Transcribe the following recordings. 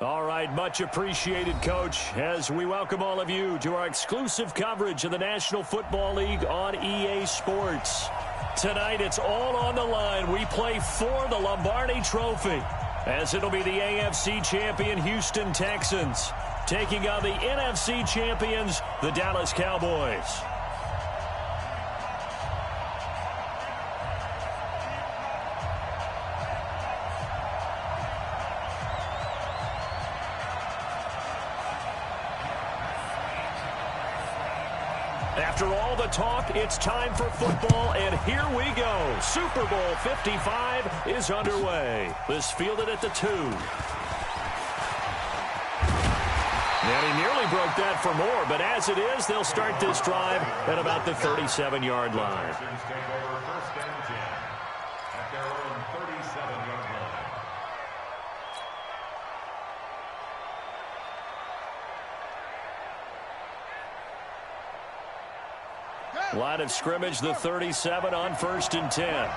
All right, much appreciated, Coach, as we welcome all of you to our exclusive coverage of the National Football League on EA Sports. Tonight, it's all on the line. We play for the Lombardi Trophy, as it'll be the AFC champion Houston Texans taking on the NFC champions, the Dallas Cowboys. After all the talk, it's time for football, and here we go. Super Bowl 55 is underway. This fielded at the 2. And he nearly broke that for more, but as it is, they'll start this drive at about the 37-yard line. Line of scrimmage, the 37 on 1st and 10.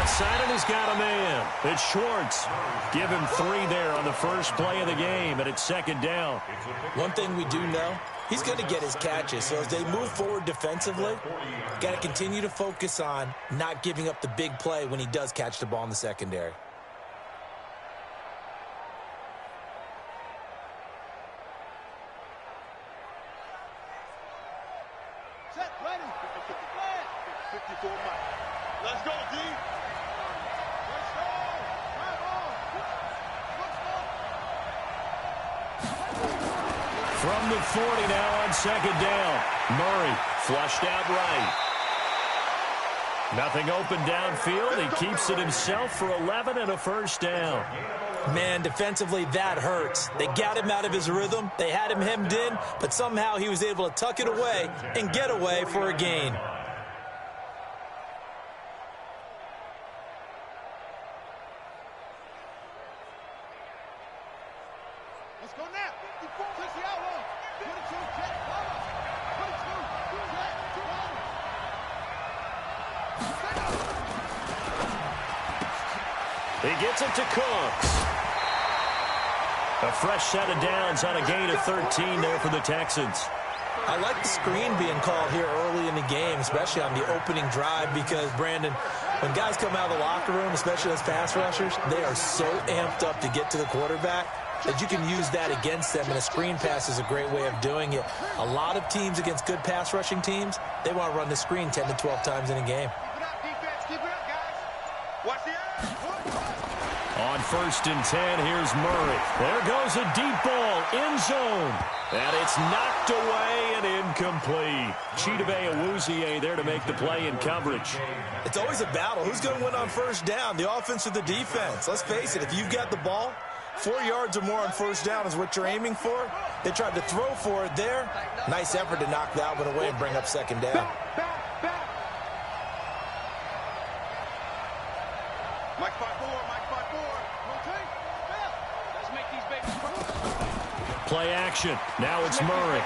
Side, and he's got a man. It's Schwartz. Give him 3 there on the first play of the game, and it's 2nd down. One thing we do know, he's going to get his catches. So as they move forward defensively, got to continue to focus on not giving up the big play when he does catch the ball in the secondary. Set, ready. 54 miles. Let's go, D. From the 40 now on 2nd down. Murray flushed out right. Nothing open downfield. He keeps it himself for 11 and a 1st down. Man, defensively, that hurts. They got him out of his rhythm. They had him hemmed in, but somehow he was able to tuck it away and get away for a gain. Let's go now. 54, touch the outlaw. 22, check, follow. 22, He gets it to Cooks. A fresh set of downs on a gain of 13 there for the Texans. I like the screen being called here early in the game, especially on the opening drive, because, Brandon, when guys come out of the locker room, especially as pass rushers, they are so amped up to get to the quarterback that you can use that against them, and a screen pass is a great way of doing it. A lot of teams against good pass rushing teams, they want to run the screen 10 to 12 times in a game. keep it up, defense. Keep it up, guys. Watch the air. On 1st and 10, here's Murray. There goes a deep ball, end zone. And it's knocked away and incomplete. Chidobe Awuzie there to make the play in coverage. It's always a battle. Who's going to win on 1st down, the offense or the defense? Let's face it, if you've got the ball, 4 yards or more on 1st down is what you're aiming for. They tried to throw for it there. Nice effort to knock that one away and bring up 2nd down. Mike 5-4, Mike 5-4. Let's make these babies. Play action. Now it's Murray.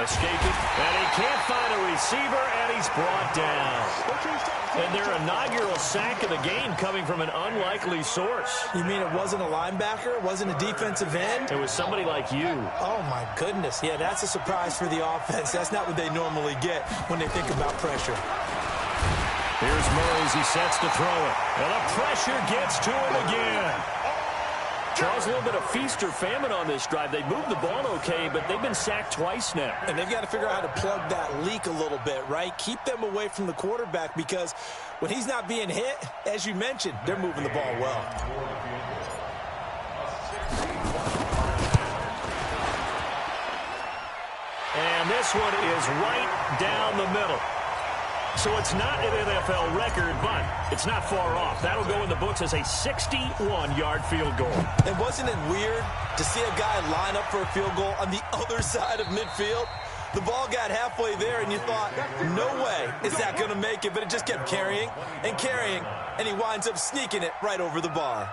Escaping, and he can't find a receiver, and he's brought down. And their inaugural sack of the game coming from an unlikely source. You mean it wasn't a linebacker? It wasn't a defensive end? It was somebody like you. Oh, my goodness. Yeah, that's a surprise for the offense. That's not what they normally get when they think about pressure. Here's Murray as he sets to throw it. And the pressure gets to him again. Charles, a little bit of feast or famine on this drive. They moved the ball okay, but they've been sacked twice now. And they've got to figure out how to plug that leak a little bit, right? Keep them away from the quarterback, because when he's not being hit, as you mentioned, they're moving the ball well. And this one is right down the middle. So it's not an NFL record, but it's not far off. That'll go in the books as a 61-yard field goal. And wasn't it weird to see a guy line up for a field goal on the other side of midfield? The ball got halfway there, and you thought, no way is that going to make it, but it just kept carrying, and he winds up sneaking it right over the bar.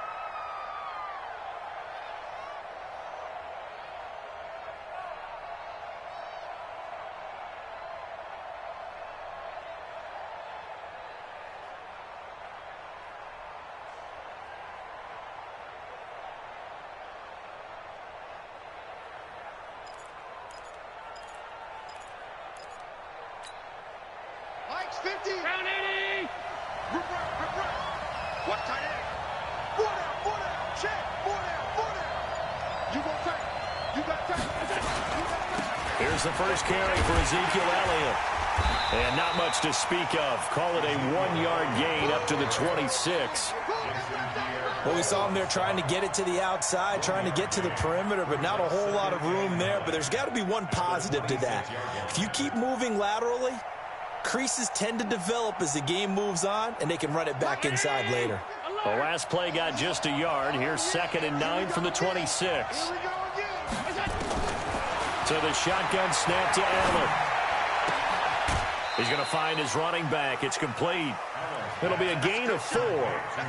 Max 50. Down 80. Rip. Watch tight end. 4 down. Check. 4 down. You go tight. You got tight. Here's the first carry for Ezekiel Elliott. And not much to speak of. Call it a 1-yard gain up to the 26. Well, we saw him there trying to get it to the outside, trying to get to the perimeter, but not a whole lot of room there. But there's got to be one positive to that. If you keep moving laterally, creases tend to develop as the game moves on, and they can run it back inside later. The last play got just a yard. Here's 2nd and 9 from the 26. To the shotgun snap to Allen. He's going to find his running back. It's complete. It'll be a gain of 4.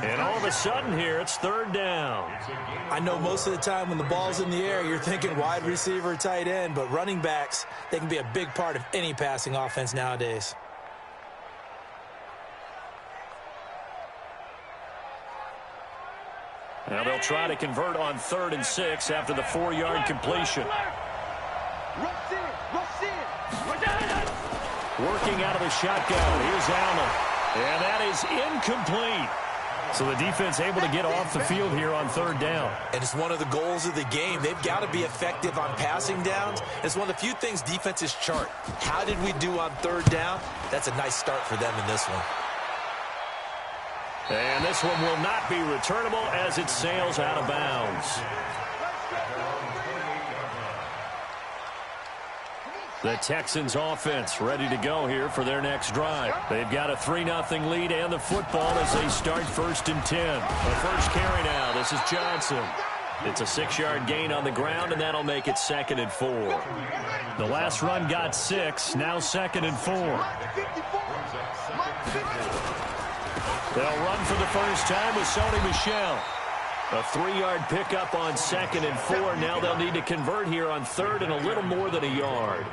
And all of a sudden here, it's 3rd down. I know most of the time when the ball's in the air, you're thinking wide receiver, tight end, but running backs, they can be a big part of any passing offense nowadays. Now they'll try to convert on 3rd and 6 after the 4-yard completion. Working out of the shotgun. Here's Allen. And that is incomplete. So the defense able to get off the field here on 3rd down. And it's one of the goals of the game. They've got to be effective on passing downs. It's one of the few things defenses chart. How did we do on 3rd down? That's a nice start for them in this one. And this one will not be returnable as it sails out of bounds. The Texans offense ready to go here for their next drive. They've got a 3-0 lead and the football as they start 1st and 10. The first carry now. This is Johnson. It's a 6-yard gain on the ground, and that'll make it 2nd and 4. The last run got 6. Now 2nd and 4. They'll run for the first time with Sony Michel. A 3-yard pickup on 2nd and 4. Now they'll need to convert here on 3rd and a little more than a yard.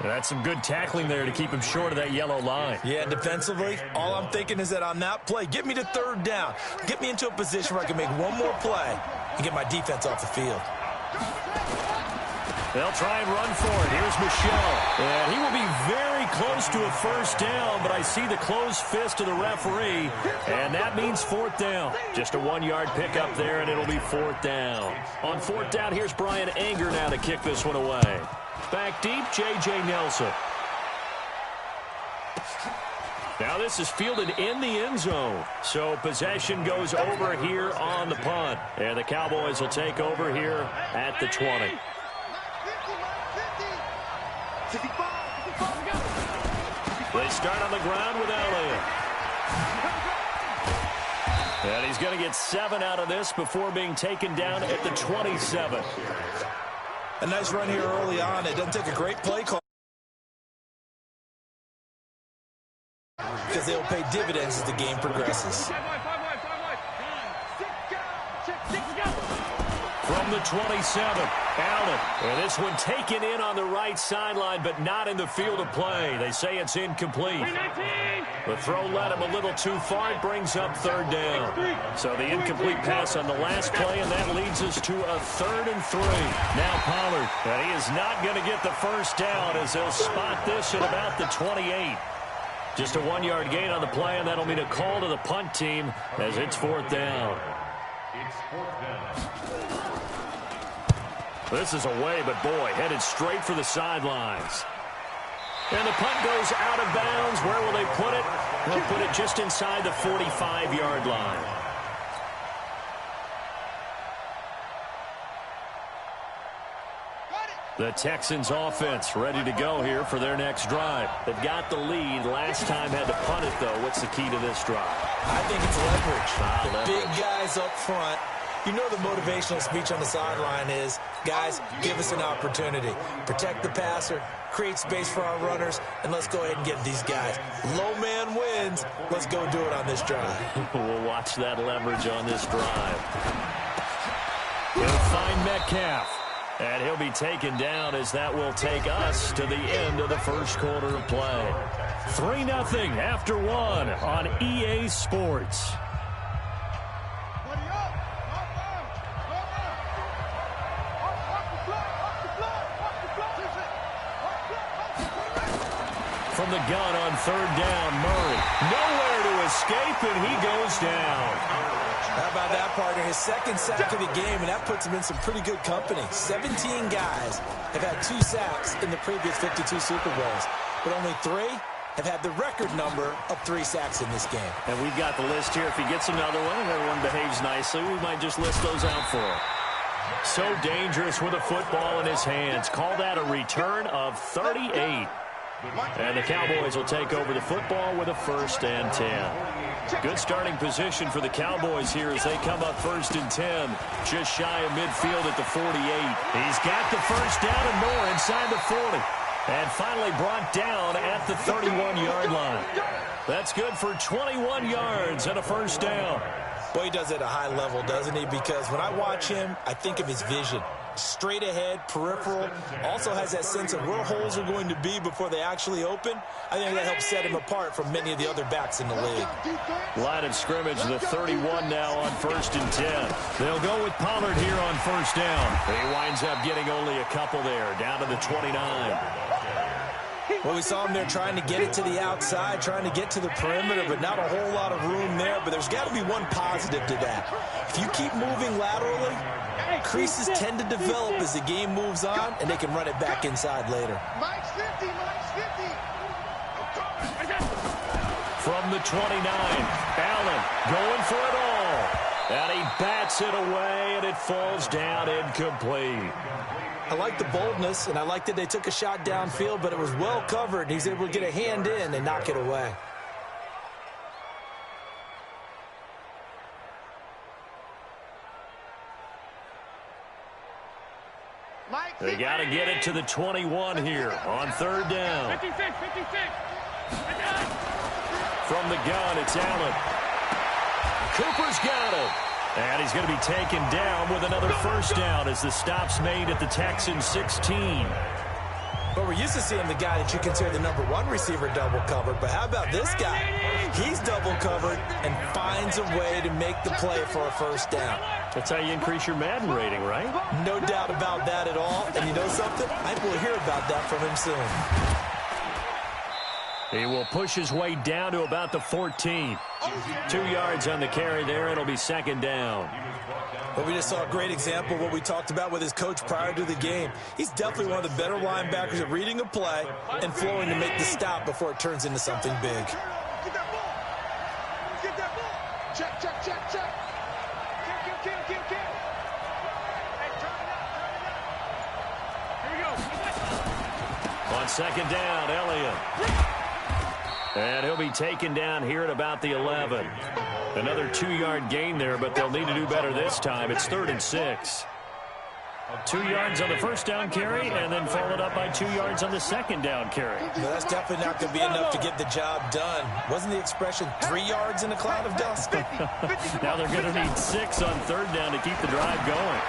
That's some good tackling there to keep him short of that yellow line. Yeah, defensively, all I'm thinking is that on that play, get me to 3rd down. Get me into a position where I can make one more play and get my defense off the field. They'll try and run for it. Here's Michel. And he will be very close to a 1st down, but I see the closed fist of the referee, and that means 4th down. Just a 1-yard pickup there, and it'll be 4th down. On 4th down, here's Brian Anger now to kick this one away. Back deep, J.J. Nelson. Now this is fielded in the end zone. So possession goes over here on the punt. And the Cowboys will take over here at the 20. They start on the ground with Elliott. And he's going to get 7 out of this before being taken down at the 27. A nice run here early on. It doesn't take a great play call, because they'll pay dividends as the game progresses. From the 27, Allen. And this one taken in on the right sideline, but not in the field of play. They say it's incomplete. The throw led him a little too far. It brings up 3rd down. So the incomplete pass on the last play, and that leads us to a 3rd and 3. Now Pollard. And he is not going to get the 1st down as they'll spot this at about the 28. Just a 1-yard gain on the play, and that'll mean a call to the punt team as it's 4th down. It's 4th down. This is away, but boy, headed straight for the sidelines. And the punt goes out of bounds. Where will they put it? They'll put it just inside the 45-yard line. The Texans offense ready to go here for their next drive. They've got the lead. Last time had to punt it, though. What's the key to this drive? I think it's leverage. Leverage. Big guys up front. You know the motivational speech on the sideline is, guys, give us an opportunity. Protect the passer, create space for our runners, and let's go ahead and get these guys. Low man wins. Let's go do it on this drive. We'll watch that leverage on this drive. He'll find Metcalf. And he'll be taken down as that will take us to the end of the first quarter of play. 3-0 after 1 on EA Sports. from the gun on third down. Murray, nowhere to escape, and he goes down. How about that, partner? His second sack of the game, and that puts him in some pretty good company. 17 guys have had 2 sacks in the previous 52 Super Bowls, but only 3 have had the record number of 3 sacks in this game. And we've got the list here. If he gets another one and everyone behaves nicely, we might just list those out for him. So dangerous with a football in his hands. Call that a return of 38. And the Cowboys will take over the football with a 1st and 10. Good starting position for the Cowboys here as they come up 1st and 10. Just shy of midfield at the 48. He's got the first down and more inside the 40. And finally brought down at the 31-yard line. That's good for 21 yards and a 1st down. Boy, he does it at a high level, doesn't he? Because when I watch him, I think of his vision. Straight ahead, peripheral. Also has that sense of where holes are going to be before they actually open. I think that helps set him apart from many of the other backs in the league. Line of scrimmage, the 31 now on 1st and 10. They'll go with Pollard here on 1st down. He winds up getting only a couple there, down to the 29. Well, we saw him there trying to get it to the outside, trying to get to the perimeter, but not a whole lot of room there. But there's got to be one positive to that. If you keep moving laterally, creases tend to develop as the game moves on, and they can run it back inside later. From the 29, Allen going for it all. And he bats it away, and it falls down incomplete. I like the boldness, and I like that they took a shot downfield, but it was well covered. He's able to get a hand in and knock it away. They got to get it to the 21 here on 3rd down. 56. From the gun, it's Allen. Cooper's got it. And he's going to be taken down with another 1st down as the stop's made at the Texans 16. But we're used to seeing the guy that you consider the number 1 receiver double covered. But how about this guy? He's double covered and finds a way to make the play for a 1st down. That's how you increase your Madden rating, right? No doubt about that at all. And you know something? I will hear about that from him soon. He will push his way down to about the 14. 2 yards on the carry there. It'll be 2nd down. Well, we just saw a great example of what we talked about with his coach prior to the game. He's definitely one of the better linebackers at reading a play and flowing to make the stop before it turns into something big. Get that ball. Get that ball. Check. Kill. Hey, turn it up. Here we go. On 2nd down, Elliott. And he'll be taken down here at about the 11. Another 2-yard gain there, but they'll need to do better this time. It's 3rd and 6. 2 yards on the 1st down carry, and then followed up by 2 yards on the 2nd down carry. Well, that's definitely not going to be enough to get the job done. Wasn't the expression 3 yards in a cloud of dust? Now they're going to need 6 on 3rd down to keep the drive going.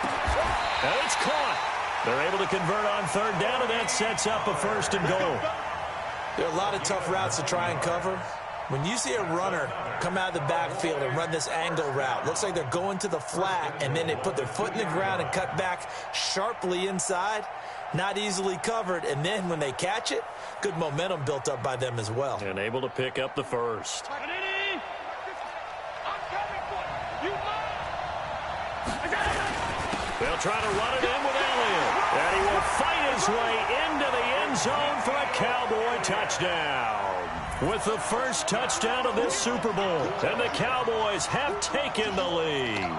And it's caught. They're able to convert on 3rd down, and that sets up a 1st and goal. There are a lot of tough routes to try and cover. When you see a runner come out of the backfield and run this angle route, looks like they're going to the flat, and then they put their foot in the ground and cut back sharply inside, not easily covered. And then when they catch it, good momentum built up by them as well. And able to pick up the 1st. They'll try to run it in with Elliott. And he will fight his way into the end zone for a Cowboy touchdown. With the first touchdown of this Super Bowl. And the Cowboys have taken the lead.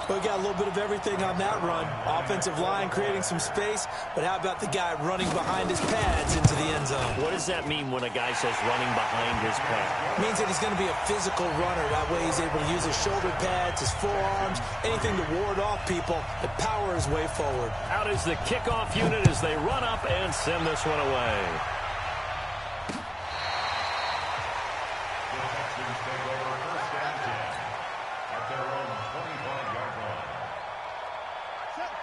We got a little bit of everything on that run. Offensive line creating some space, but how about the guy running behind his pads into the end zone? What does that mean when a guy says running behind his pads? It means that he's going to be a physical runner. That way he's able to use his shoulder pads, his forearms, anything to ward off people and power his way forward. Out is the kickoff unit as they run up and send this one away.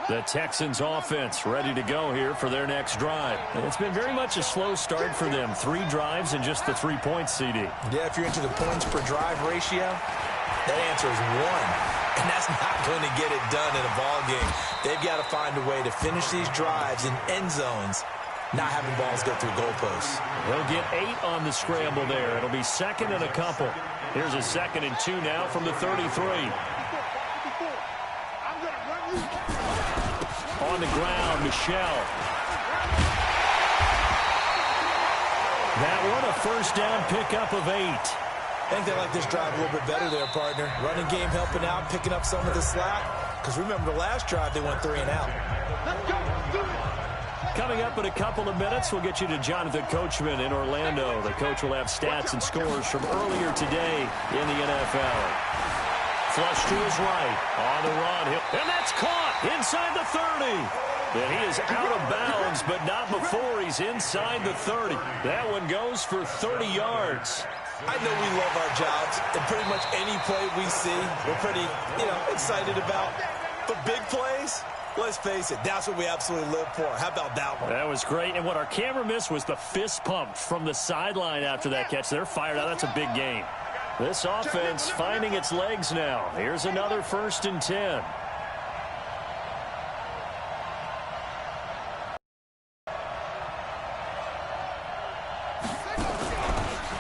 The Texans offense ready to go here for their next drive. And it's been very much a slow start for them. 3 drives and just the 3 points, CD. Yeah, if you're into the points per drive ratio, that answer is 1. And that's not going to get it done in a ball game. They've got to find a way to finish these drives in end zones not having balls go through goalposts. He'll get 8 on the scramble there. It'll be second and a couple. Here's a 2nd and 2 now from the 33. On the ground, Michelle. That one, a first down pickup of 8. I think they like this drive a little bit better there, partner. Running game helping out, picking up some of the slack. Because remember the last drive, they went 3 and out. Coming up in a couple of minutes, we'll get you to Jonathan Coachman in Orlando. The coach will have stats and scores from earlier today in the NFL. Flush to his right, on the run, and that's caught inside the 30. And he is out of bounds, but not before he's inside the 30. That one goes for 30 yards. I know we love our jobs, and pretty much any play we see, we're pretty, excited about. But big plays, let's face it, that's what we absolutely live for. How about that one? That was great, and what our camera missed was the fist pump from the sideline after that catch. They're fired out. That's a big game. This offense finding its legs now. Here's another 1st and 10.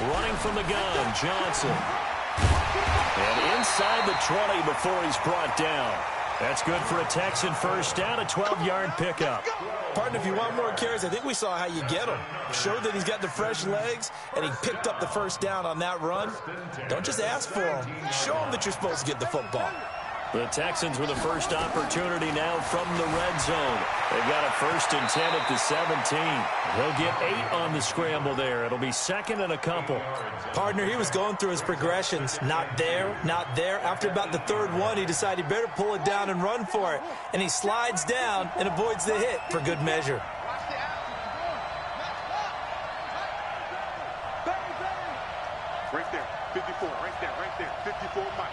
Running from the gun, Johnson. And inside the 20 before he's brought down. That's good for a Texan first down, a 12-yard pickup. Partner, if you want more carries, I think we saw how you get him. Showed that he's got the fresh legs, and he picked up the first down on that run. Don't just ask for him. Show him that you're supposed to get the football. The Texans with a first opportunity now from the red zone. They've got a 1st and 10 at the 17. He'll get 8 on the scramble there. It'll be 2nd and a couple. Partner, he was going through his progressions. Not there, not there. After about the 3rd one, he decided he better pull it down and run for it. And he slides down and avoids the hit for good measure. Right there, 54, right there, 54, Mike.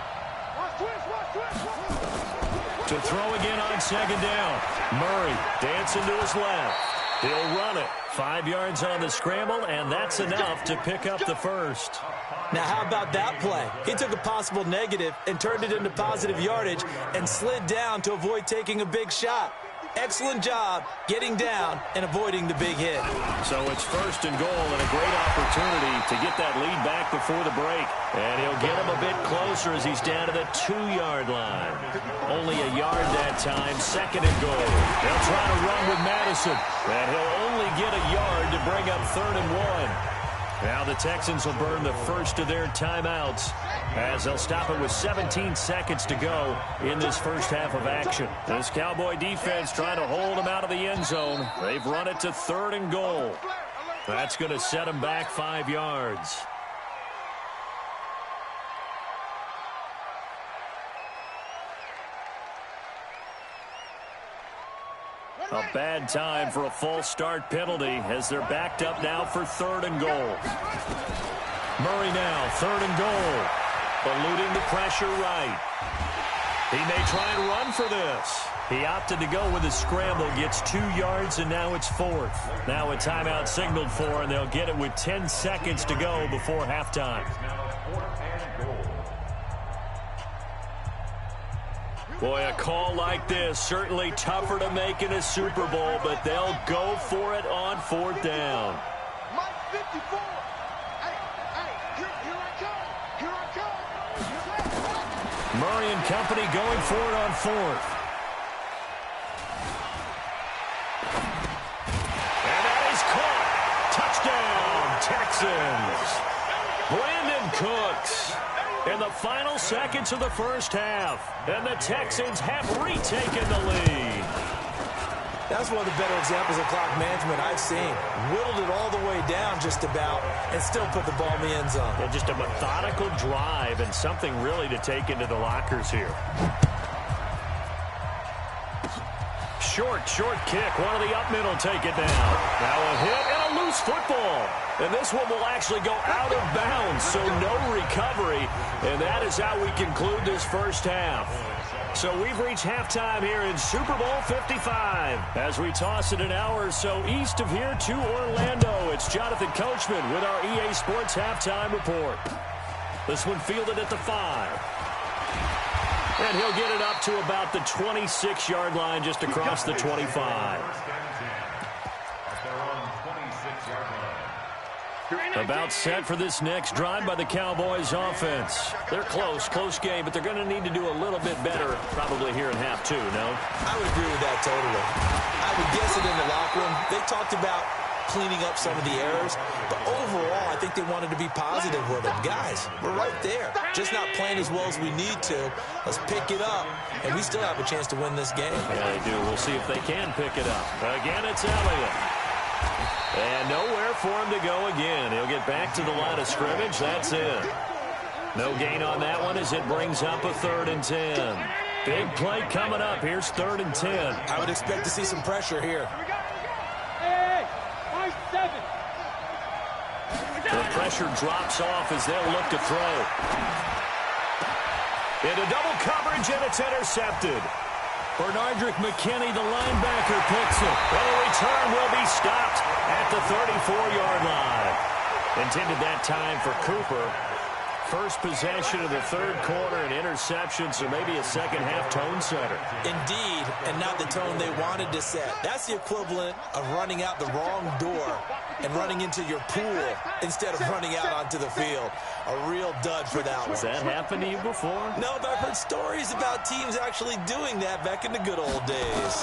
To throw again on 2nd down. Murray dancing to his left. He'll run it. 5 yards on the scramble, and that's enough to pick up the first. Now, how about that play? He took a possible negative and turned it into positive yardage and slid down to avoid taking a big shot. Excellent job getting down and avoiding the big hit. So it's 1st and goal and a great opportunity to get that lead back before the break. And he'll get him a bit closer as he's down to the 2-yard line. Only a yard that time, 2nd and goal. They'll try to run with Madison, and he'll only get a yard to bring up 3rd and 1. Now the Texans will burn the first of their timeouts as they'll stop it with 17 seconds to go in this first half of action. This Cowboy defense trying to hold them out of the end zone. They've run it to 3rd and goal. That's going to set them back 5 yards. A bad time for a false start penalty as they're backed up now for 3rd and goal. Murray now, 3rd and goal. Eluding the pressure right. He may try and run for this. He opted to go with a scramble, gets 2 yards, and now it's 4th. Now a timeout signaled for, and they'll get it with 10 seconds to go before halftime. Boy, a call like this, certainly tougher to make in a Super Bowl, but they'll go for it on 4th down. Mike 54. Hey, here I come. Murray and company going for it on 4th. And that is caught. Touchdown, Texans. Brandon Cooks. In the final seconds of the first half, and the Texans have retaken the lead. That's one of the better examples of clock management I've seen. Whittled it all the way down just about and still put the ball in the end zone. Yeah, just a methodical drive and something really to take into the lockers here. Short kick. One of the up middle take it down. Now a hit and a loose football. And this one will actually go out of bounds, so no recovery. And that is how we conclude this first half. So we've reached halftime here in Super Bowl 55. As we toss it an hour or so east of here to Orlando, it's Jonathan Coachman with our EA Sports Halftime Report. This one fielded at the 5. And he'll get it up to about the 26-yard line just across the 25. About set for this next drive by the Cowboys offense. They're close game, but they're going to need to do a little bit better probably here in half two, no? I would agree with that totally. I would guess it in the locker room. They talked about cleaning up some of the errors, but overall, I think they wanted to be positive with them. Guys, we're right there. Just not playing as well as we need to. Let's pick it up, and we still have a chance to win this game. Yeah, they do. We'll see if they can pick it up. Again, it's Elliott. And nowhere for him to go again. He'll get back to the line of scrimmage. That's it. No gain on that one as it brings up a 3rd and 10. Big play coming up. Here's 3rd and 10. I would expect to see some pressure here. The pressure drops off as they'll look to throw. Into double coverage, and it's intercepted. Bernardrick McKinney, the linebacker, picks it. And the return will be stopped at the 34-yard line. Intended that time for Cooper. First possession of the 3rd quarter, an interception, so maybe a second-half tone setter. Indeed, and not the tone they wanted to set. That's the equivalent of running out the wrong door and running into your pool instead of running out onto the field. A real dud for that one. Has that happened to you before? No, but I've heard stories about teams actually doing that back in the good old days.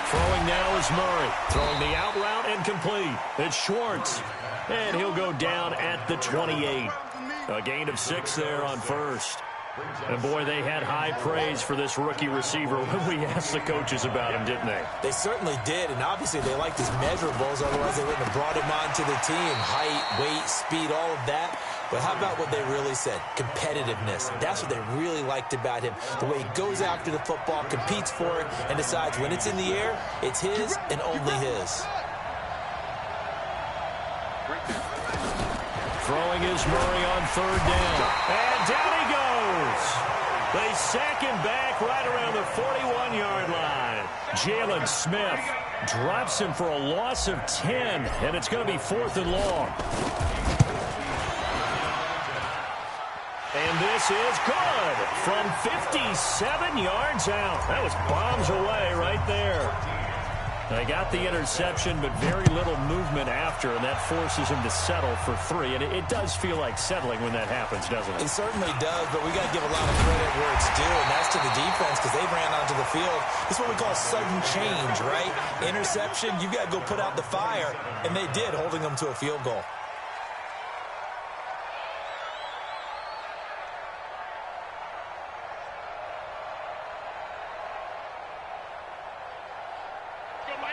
Throwing now is Murray. Throwing the out route and complete. It's Schwartz. And he'll go down at the 28. A gain of 6 there on first. And, boy, they had high praise for this rookie receiver when we asked the coaches about him, didn't they? They certainly did, and obviously they liked his measurables, otherwise they wouldn't have brought him onto the team. Height, weight, speed, all of that. But how about what they really said? Competitiveness. That's what they really liked about him. The way he goes after the football, competes for it, and decides when it's in the air, it's his and only his. Throwing is Murray on 3rd down. And down he goes. They sack him back right around the 41-yard line. Jalen Smith drops him for a loss of 10, and it's going to be 4th and long. And this is good from 57 yards out. That was bombs away right there. They got the interception, but very little movement after, and that forces him to settle for 3. And it does feel like settling when that happens, doesn't it? It certainly does, but we got to give a lot of credit where it's due, and that's to the defense because they ran onto the field. This is what we call sudden change, right? Interception, you got to go put out the fire, and they did, holding them to a field goal.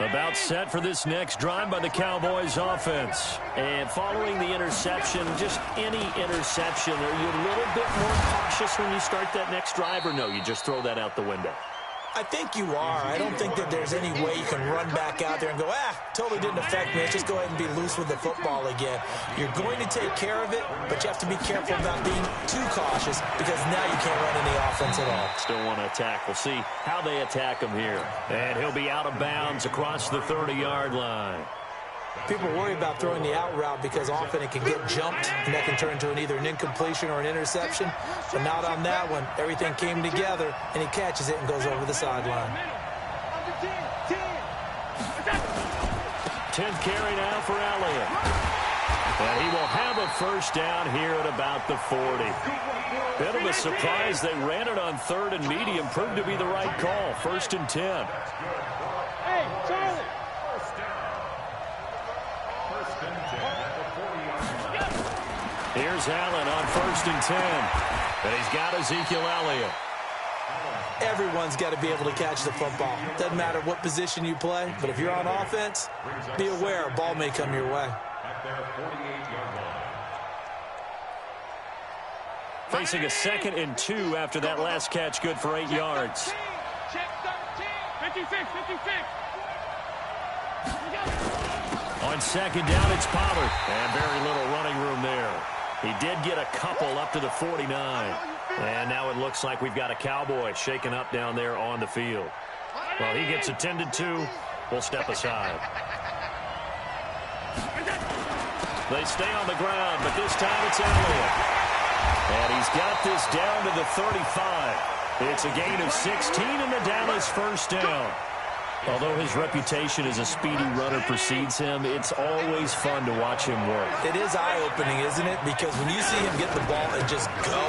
About set for this next drive by the Cowboys offense. And following the interception, just any interception, are you a little bit more cautious when you start that next drive, or no, you just throw that out the window? I think you are. I don't think that there's any way you can run back out there and go, totally didn't affect me. Let's just go ahead and be loose with the football again. You're going to take care of it, but you have to be careful about being too cautious because now you can't run any offense at all. Still want to attack. We'll see how they attack him here. And he'll be out of bounds across the 30-yard line. People worry about throwing the out route because often it can get jumped, and that can turn into either an incompletion or an interception. But not on that one. Everything came together, and he catches it and goes over the sideline. 10th carry now for Elliott. And he will have a first down here at about the 40. Bit of a surprise. They ran it on 3rd and medium. Proved to be the right call. 1st and 10. Hey, Charlie. Here's Allen on 1st and 10. And he's got Ezekiel Elliott. Everyone's got to be able to catch the football. Doesn't matter what position you play, but if you're on offense, be aware a ball may come your way. Facing a 2nd and 2 after that last catch, good for 8 yards. Check 13. 56. On 2nd down, it's Pollard. And very little running room there. He did get a couple up to the 49. And now it looks like we've got a Cowboy shaken up down there on the field. Well, he gets attended to. We'll step aside. They stay on the ground, but this time it's Elliott. And he's got this down to the 35. It's a gain of 16, and the down is 1st down. Although his reputation as a speedy runner precedes him, it's always fun to watch him work. It is eye-opening, isn't it? Because when you see him get the ball and just go,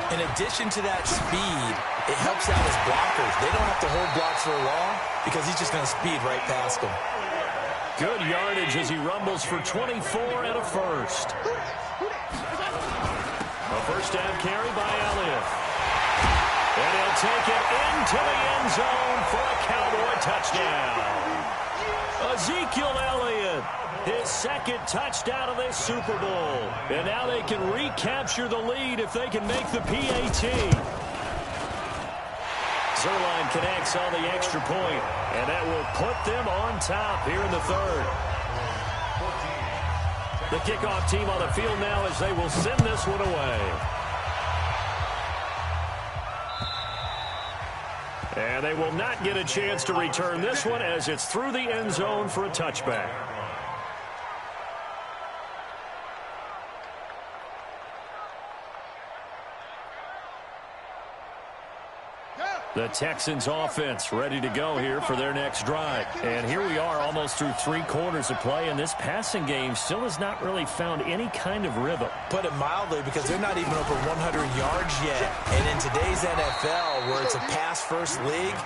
in addition to that speed, it helps out his blockers. They don't have to hold blocks for long because he's just going to speed right past them. Good yardage as he rumbles for 24 and a first. A first down carry by Elliott. And he'll take it into the end zone for a Cowboy touchdown. Ezekiel Elliott, his second touchdown of this Super Bowl. And now they can recapture the lead if they can make the PAT. Zerline connects on the extra point, and that will put them on top here in the third. The kickoff team on the field now as they will send this one away. And they will not get a chance to return this one as it's through the end zone for a touchback. The Texans offense ready to go here for their next drive. And here we are almost through 3 quarters of play, and this passing game still has not really found any kind of rhythm. Put it mildly, because they're not even over 100 yards yet. And in today's NFL, where it's a pass-first league,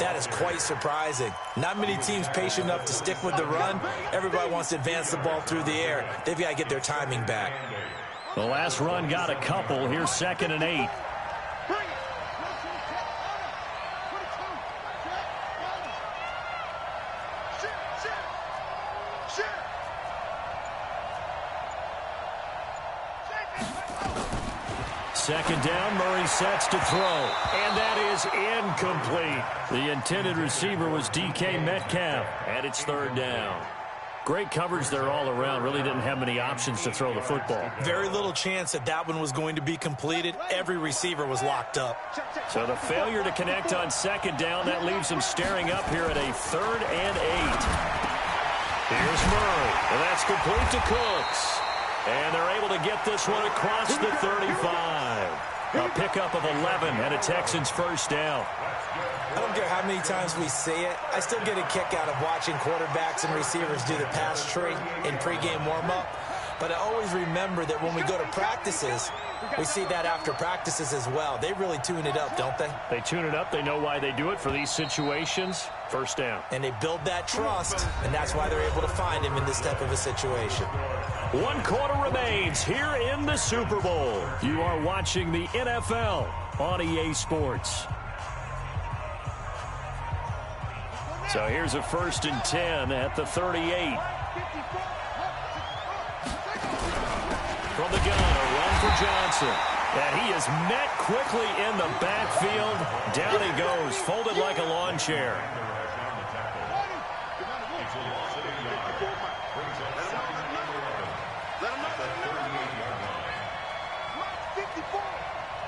that is quite surprising. Not many teams patient enough to stick with the run. Everybody wants to advance the ball through the air. They've got to get their timing back. The last run got a couple. Here's 2nd and 8. Second down, Murray sets to throw, and that is incomplete. The intended receiver was DK Metcalf, and it's 3rd down. Great coverage there all around. Really didn't have many options to throw the football. Very little chance that that one was going to be completed. Every receiver was locked up. So the failure to connect on 2nd down, that leaves them staring up here at a 3rd and 8. Here's Murray, and that's complete to Cooks. And they're able to get this one across the 35. A pickup of 11 and a Texans first down. I don't care how many times we see it. I still get a kick out of watching quarterbacks and receivers do the pass tree in pregame warm-up. But I always remember that when we go to practices, we see that after practices as well. They really tune it up, don't they? They tune it up. They know why they do it for these situations. First down. And they build that trust, and that's why they're able to find him in this type of a situation. 1 quarter remains here in the Super Bowl. You are watching the NFL on EA Sports. So here's a 1st and 10 at the 38. From the gun, a run for Johnson. And he is met quickly in the backfield. Down he goes, folded like a lawn chair.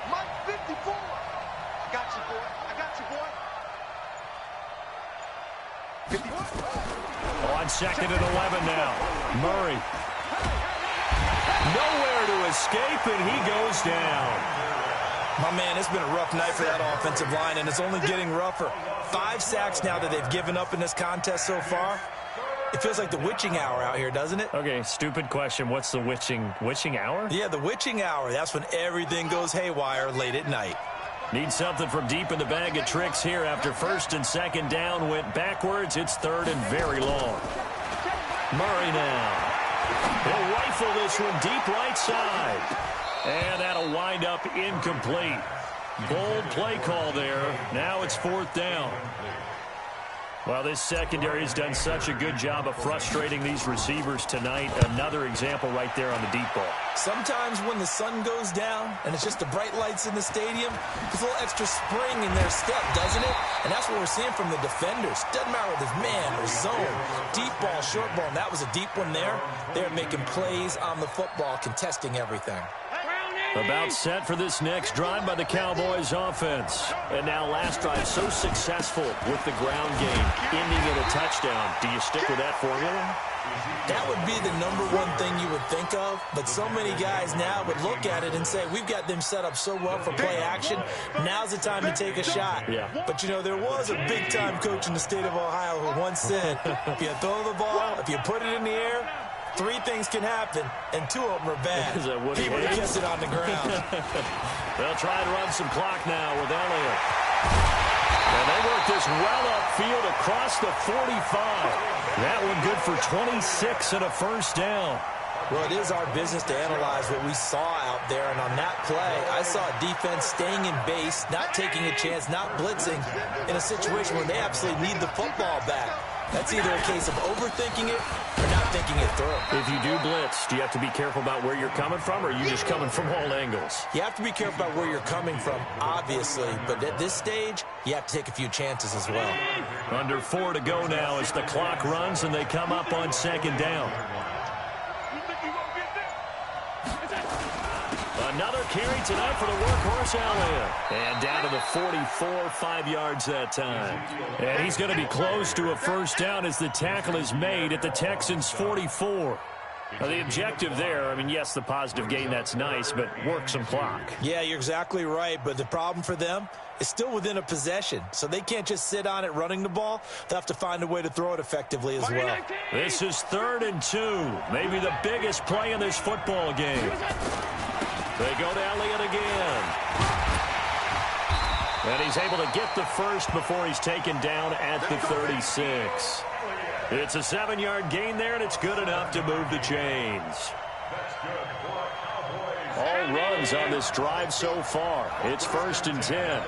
Mike 54. I got you, boy. I got you, boy. 54. On 2nd and 11 now. Murray. Nowhere to escape, and he goes down. My man, it's been a rough night for that offensive line, and it's only getting rougher. 5 sacks now that they've given up in this contest so far. It feels like the witching hour out here, doesn't it? Okay, stupid question. What's the witching hour? Yeah, the witching hour. That's when everything goes haywire late at night. Need something from deep in the bag of tricks here after 1st and 2nd down went backwards. It's 3rd and very long. Murray now. He'll rifle this one deep right side. And that'll wind up incomplete. Bold play call there. Now it's 4th down. Well, this secondary has done such a good job of frustrating these receivers tonight. Another example right there on the deep ball. Sometimes when the sun goes down and it's just the bright lights in the stadium, there's a little extra spring in their step, doesn't it? And that's what we're seeing from the defenders. Doesn't matter whether it's man or zone, deep ball, short ball, and that was a deep one there. They're making plays on the football, contesting everything. About set for this next drive by the Cowboys offense. And now last drive so successful with the ground game, ending in a touchdown. Do you stick with that formula? That would be the #1 thing you would think of, but so many guys now would look at it and say, we've got them set up so well for play action, now's the time to take a shot. Yeah. But, you know, there was a big-time coach in the state of Ohio who once said, if you throw the ball, if you put it in the air, 3 things can happen, and 2 of them are bad. He would have kept it on the ground. They'll try and run some clock now with Elliott. And they work this well upfield across the 45. That one good for 26 and a first down. Well, it is our business to analyze what we saw out there, and on that play, I saw a defense staying in base, not taking a chance, not blitzing, in a situation where they absolutely need the football back. That's either a case of overthinking it or not thinking it through. If you do blitz, do you have to be careful about where you're coming from, or are you just coming from all angles? You have to be careful about where you're coming from, obviously, but at this stage, you have to take a few chances as well. Under 4 to go now as the clock runs and they come up on second down. Another carry tonight for the workhorse Elliott. And down to the 44, 5 yards that time. And he's going to be close to a first down as the tackle is made at the Texans' 44. Now, the objective there, I mean, yes, the positive gain, that's nice, but work some clock. Yeah, you're exactly right, but the problem for them is still within a possession, so they can't just sit on it running the ball. They'll have to find a way to throw it effectively as well. This is 3rd and 2, maybe the biggest play in this football game. They go to Elliott again. And he's able to get the first before he's taken down at the 36. It's a 7-yard gain there, and it's good enough to move the chains. All runs on this drive so far. It's 1st and 10.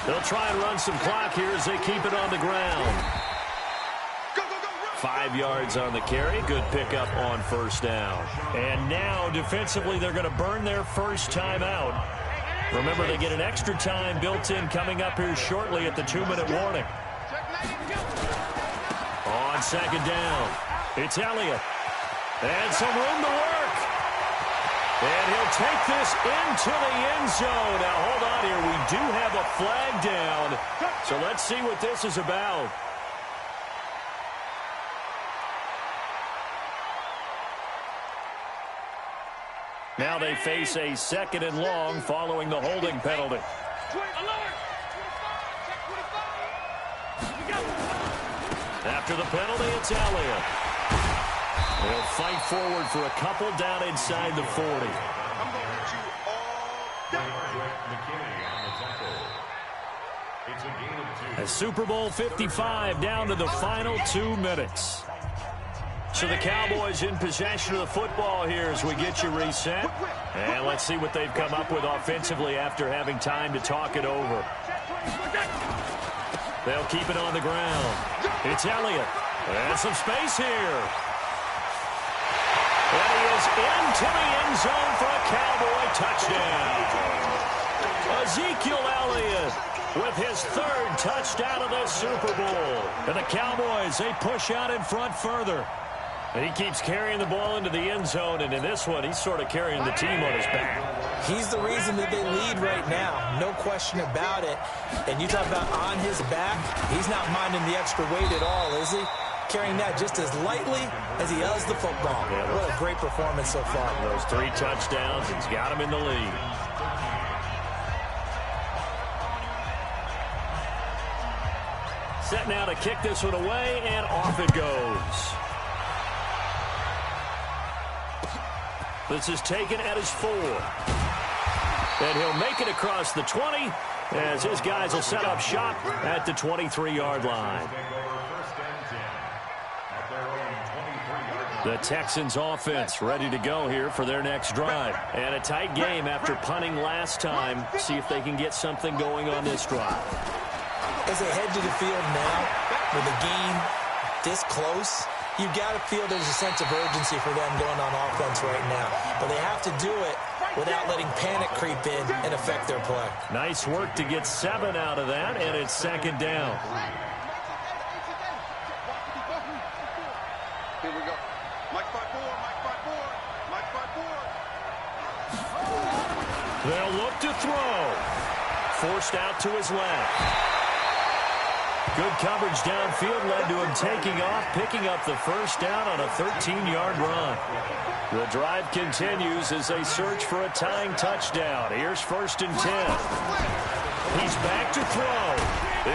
They'll try and run some clock here as they keep it on the ground. 5 yards on the carry. Good pickup on first down. And now, defensively, they're going to burn their first timeout. Remember, they get an extra time built in coming up here shortly at the 2-minute warning. On second down, it's Elliott. And some room to work. And he'll take this into the end zone. Now, hold on here. We do have a flag down. So let's see what this is about. Now they face a 2nd and long following the holding penalty. After the penalty, it's Elliott. They'll fight forward for a couple down inside the 40. A Super Bowl 55 down to the final 2 minutes. So the Cowboys in possession of the football here as we get you reset. And let's see what they've come up with offensively after having time to talk it over. They'll keep it on the ground. It's Elliott. And some space here. And he is into the end zone for a Cowboy touchdown. Ezekiel Elliott with his 3rd touchdown of the Super Bowl. And the Cowboys, they push out in front further. And he keeps carrying the ball into the end zone, and in this one, he's sort of carrying the team on his back. He's the reason that they lead right now, no question about it. And you talk about on his back, he's not minding the extra weight at all, is he? Carrying that just as lightly as he does the football. Yeah, what a great performance so far. Those 3 touchdowns, he's got him in the lead. Set now to kick this one away, and off it goes. This is taken at his 4. And he'll make it across the 20 as his guys will set up shop at the 23-yard line. The Texans offense ready to go here for their next drive. And a tight game after punting last time. See if they can get something going on this drive. As they head to the field now, with the game this close, you've got to feel there's a sense of urgency for them going on offense right now. But they have to do it without letting panic creep in and affect their play. Nice work to get 7 out of that, and it's 2nd down. Here we go. Mike 5-4, Mike 5-4, They'll look to throw. Forced out to his left. Good coverage downfield led to him taking off, picking up the first down on a 13-yard run. The drive continues as they search for a tying touchdown. Here's 1st and 10. He's back to throw.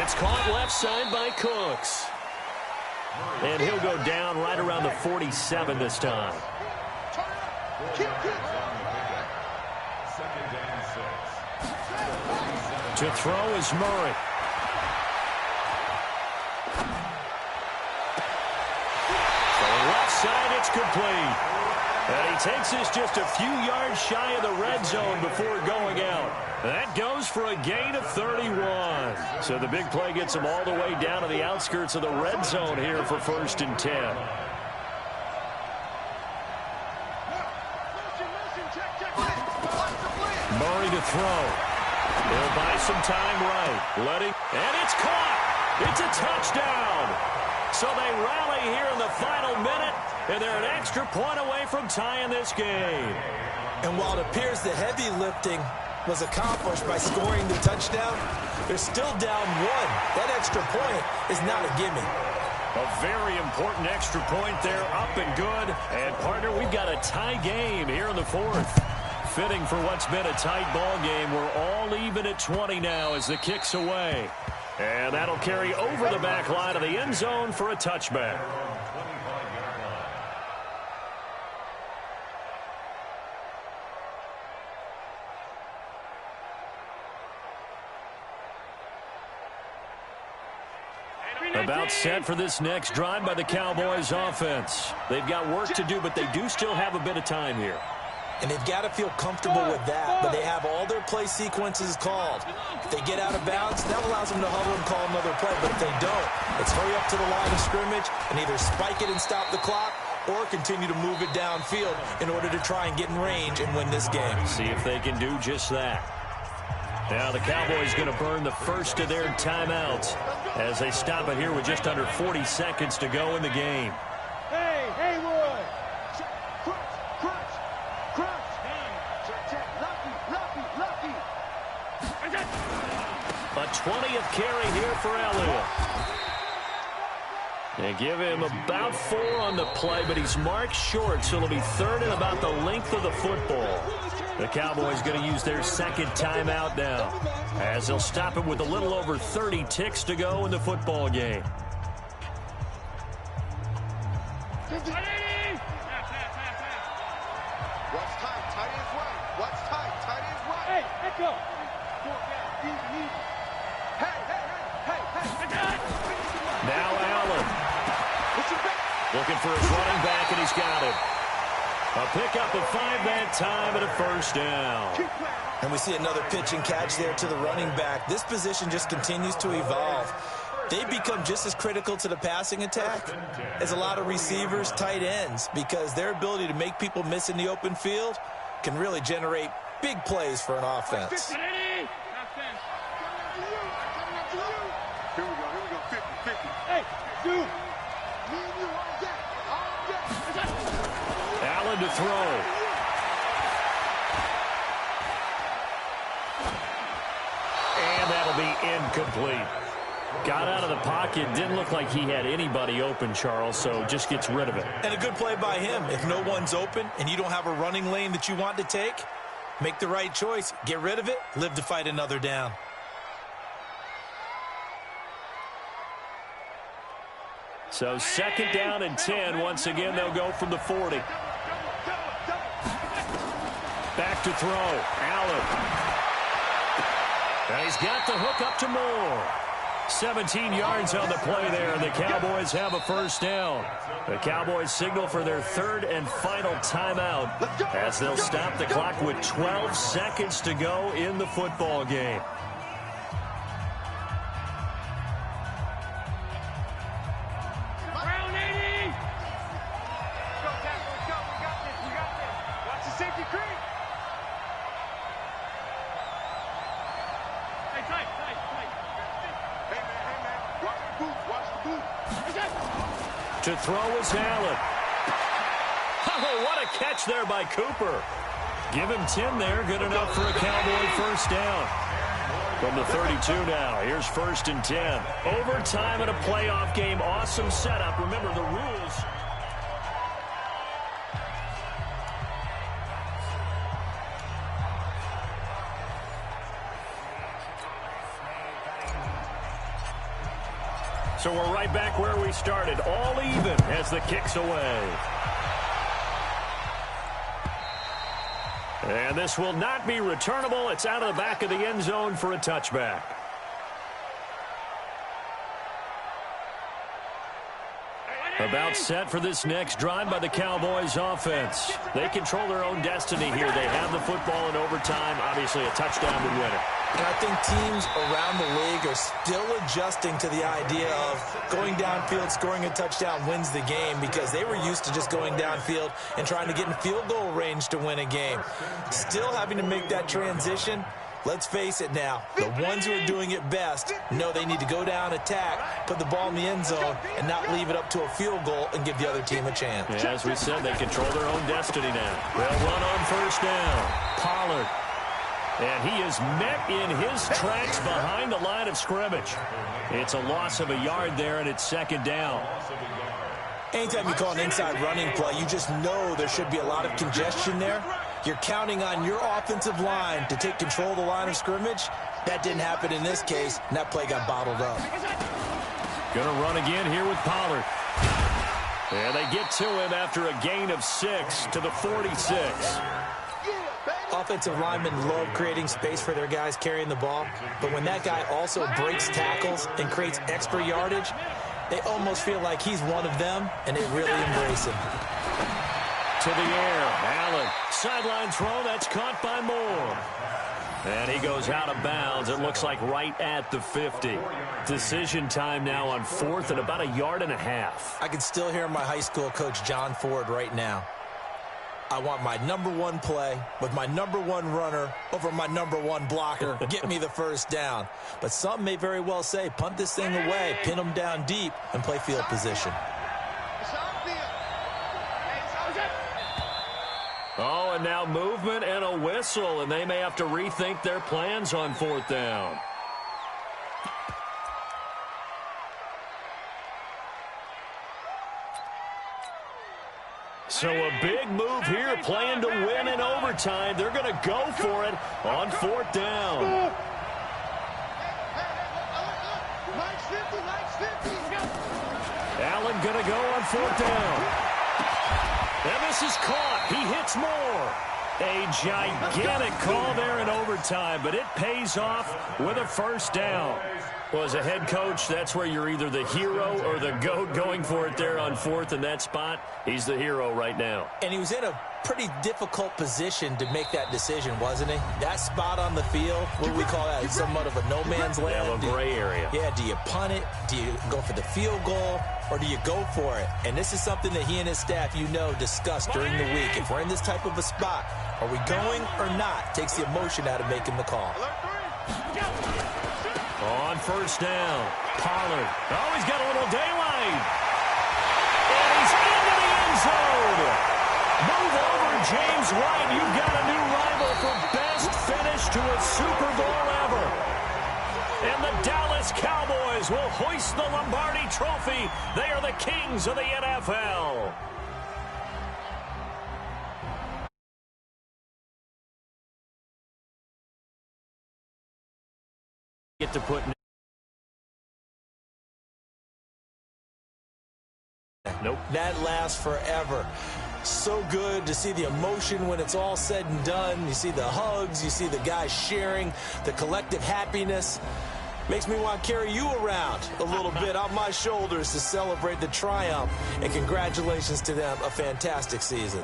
It's caught left side by Cooks. And he'll go down right around the 47 this time. To throw is Murray. From left side, it's complete. And he takes this just a few yards shy of the red zone before going out. That goes for a gain of 31. So the big play gets him all the way down to the outskirts of the red zone here for 1st and 10. Murray to throw. He'll buy some time right. And it's caught. It's a touchdown. So they rally here in the final minute, and they're an extra point away from tying this game. And while it appears the heavy lifting was accomplished by scoring the touchdown, they're still down 1. That extra point is not a gimme. A very important extra point there, up and good. And, partner, we've got a tie game here in the 4th. Fitting for what's been a tight ball game. We're all even at 20 now as the kick's away. And that'll carry over the back line of the end zone for a touchback. About set for this next drive by the Cowboys offense. They've got work to do, but they do still have a bit of time here. And they've got to feel comfortable with that, but they have all their play sequences called. If they get out of bounds, that allows them to huddle and call another play. But if they don't, it's hurry up to the line of scrimmage and either spike it and stop the clock or continue to move it downfield in order to try and get in range and win this game. See if they can do just that. Now the Cowboys going to burn the first of their timeouts as they stop it here with just under 40 seconds to go in the game. Hey, Haywood! A 20th carry here for Elliott. They give him about 4 on the play, but he's marked short, so it'll be 3rd and about the length of the football. The Cowboys going to use their second timeout now, as they'll stop it with a little over 30 ticks to go in the football game. What's tight? Tight ends right. What's tight? Tight ends right. Hey, let go. Easy. Hey. Now Allen. Looking for his running back, and he's got it. A pickup of 5 that time and a first down. And we see another pitch and catch there to the running back. This position just continues to evolve. They've become just as critical to the passing attack as a lot of receivers, tight ends, because their ability to make people miss in the open field can really generate big plays for an offense. Here we go, 50. Hey, dude. Allen to throw. And that'll be incomplete. Got out of the pocket. Didn't look like he had anybody open, Charles, so just gets rid of it. And a good play by him. If no one's open and you don't have a running lane that you want to take, make the right choice. Get rid of it. Live to fight another down. So 2nd down and 10. Once again, they'll go from the 40. Back to throw. Allen. And he's got the hook up to Moore. 17 yards on the play there, and the Cowboys have a first down. The Cowboys signal for their 3rd and final timeout as they'll stop the clock with 12 seconds to go in the football game. To throw is Allen. Oh, what a catch there by Cooper. Give him 10 there. Good enough for a Cowboy first down. From the 32 now. Here's 1st and 10. Overtime in a playoff game. Awesome setup. Remember the rules. So we're right back where we started. All even as the kick's away. And this will not be returnable. It's out of the back of the end zone for a touchback. About set for this next drive by the Cowboys offense. They control their own destiny here. They have the football in overtime. Obviously, a touchdown would win it. And I think teams around the league are still adjusting to the idea of going downfield, scoring a touchdown wins the game, because they were used to just going downfield and trying to get in field goal range to win a game. Still having to make that transition. Let's face it now, the ones who are doing it best know they need to go down, attack, put the ball in the end zone, and not leave it up to a field goal and give the other team a chance. Yeah, as we said, they control their own destiny now. They'll run on first down. Pollard. And he is met in his tracks behind the line of scrimmage. It's a loss of a yard there, and it's 2nd down. Anytime you call an inside running play, you just know there should be a lot of congestion there. You're counting on your offensive line to take control of the line of scrimmage. That didn't happen in this case, and that play got bottled up. Gonna run again here with Pollard. And they get to him after a gain of 6 to the 46. Offensive linemen love creating space for their guys carrying the ball, but when that guy also breaks tackles and creates extra yardage, they almost feel like he's one of them, and they really embrace him. To the air, Allen. Sideline throw, that's caught by Moore. And he goes out of bounds. It looks like right at the 50. Decision time now on 4th and about 1.5 yards. I can still hear my high school coach, John Ford, right now. I want my #1 play with my #1 runner over my #1 blocker. Get me the first down. But some may very well say, punt this thing away, pin them down deep, and play field position. Oh, and now movement and a whistle, and they may have to rethink their plans on 4th down. So a big move here, playing to win in overtime. They're going to go for it on 4th down. Allen going to go on 4th down. And this is caught. He hits Moore. A gigantic call there in overtime, but it pays off with a first down. Well, as a head coach, that's where you're either the hero or the GOAT going for it there on 4th in that spot. He's the hero right now. And he was in a pretty difficult position to make that decision, wasn't he? That spot on the field, what do we call that? It's somewhat of a no man's land. Yeah, a gray area. Yeah, do you punt it? Do you go for the field goal? Or do you go for it? And this is something that he and his staff, discussed during the week. If we're in this type of a spot, are we going or not? Takes the emotion out of making the call. On first down, Pollard. Oh, he's got a little daylight. And he's into the end zone. Move over, James White. You've got a new rival for best finish to a Super Bowl ever. And the Dallas Cowboys will hoist the Lombardi Trophy. They are the kings of the NFL. Get to put. Nope. That lasts forever. So good to see the emotion when it's all said and done. You see the hugs, you see the guys sharing, the collective happiness. Makes me want to carry you around a little bit on my shoulders to celebrate the triumph. And congratulations to them, a fantastic season.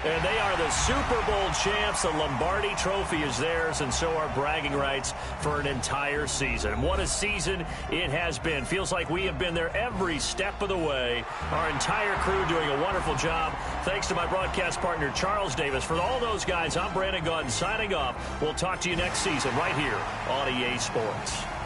And they are the Super Bowl champs. The Lombardi Trophy is theirs, and so are bragging rights for an entire season. And what a season it has been. Feels like we have been there every step of the way. Our entire crew doing a wonderful job. Thanks to my broadcast partner, Charles Davis. For all those guys, I'm Brandon Gaudin signing off. We'll talk to you next season right here on EA Sports.